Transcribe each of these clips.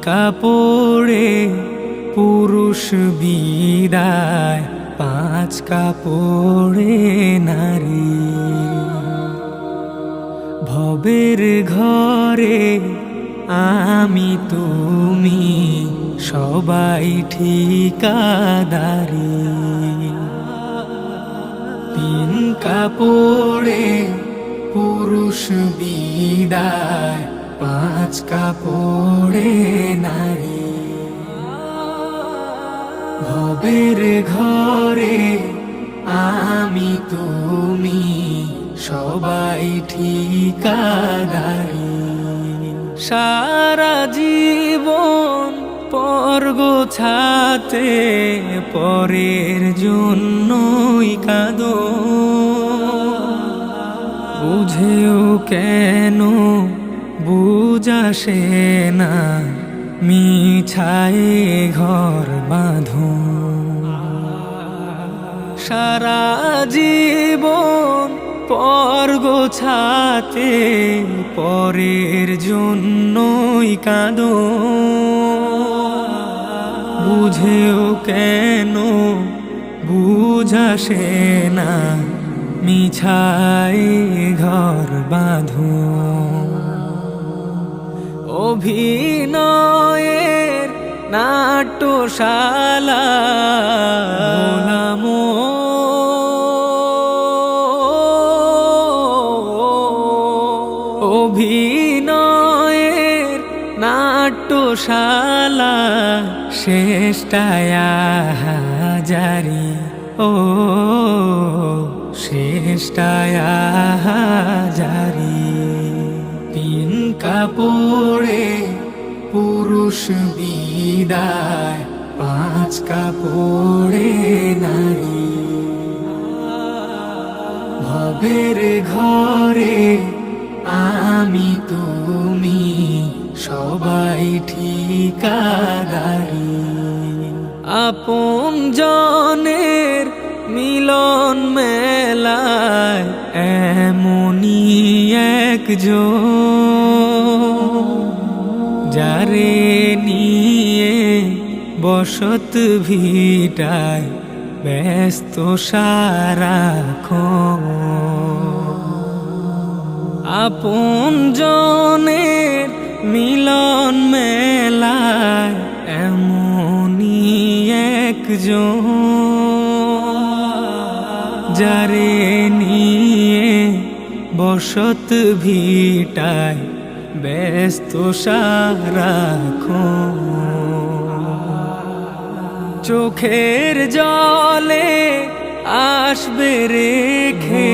কাপড়ে পুরুষ বিদায়, 5 কাপড়ে নারী। ভবের ঘরে আমি তুমি সবাই ঠিকাদারি। 3 কাপড়ে পুরুষ বিদায়, 5 কাপড়ে নারী। ভবের ঘরে আমি তুমি সবাই ঠিকাদারি। সারা জীবন পর গোছাতে পরের জন্যই কাঁদো, বুঝেও কেন বুঝাসে না, মিছায় ঘর বাঁধো। সারা জীবন পর গোছাতে পরের জন্যই কাঁদো, বুঝেও কেন বুঝাসে না, মিছায় ঘর বাঁধো। অভিনয়ের নাট্যশালা গোলামো, অভিনয়ের নাট্যশালা শেষটায় হাজারি। ও শেষটায় হাজারি। 3 কাপড়ে পুরুষ বিদায়, 5 কাপড়ে নারী। ভবের ঘরে আমি তুমি সবাই ঠিকাদারি। আপন জনের মিলন মেলায় এমনই একজন, যারে নিয়ে বসত ভিটায় ব্যস্ত সারাক্ষণ। আপন জনের মিলন মেলায় এমনই একজন, যারে নিয়ে বসত ভিটায় ব্যস্ত সারাক্ষণ। চোখের জলে আসবে রেখে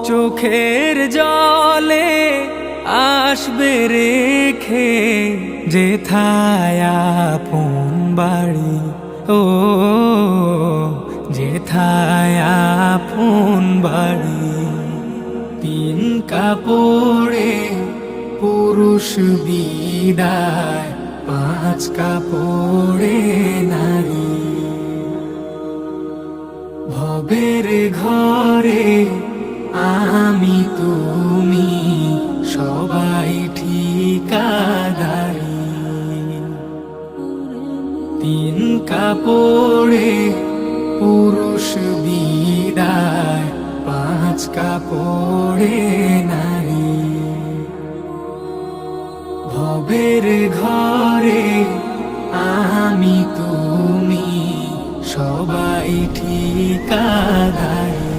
চোখের জলে আসবে রেখে, যেথায় আপন বাড়ি। ও যেথায় আপন বাড়ি। 3 কাপড়ে পুরুষ বিদায়, 5 কাপড়ে নারী। ভবের ঘরে আমি তুমি সবাই ঠিকাদারি। 3 কাপড়ে পুরুষ বিদায়, 5 কাপড়ে নারী। ভবের ঘরে আমি তুমি সবাই ঠিকাদারি।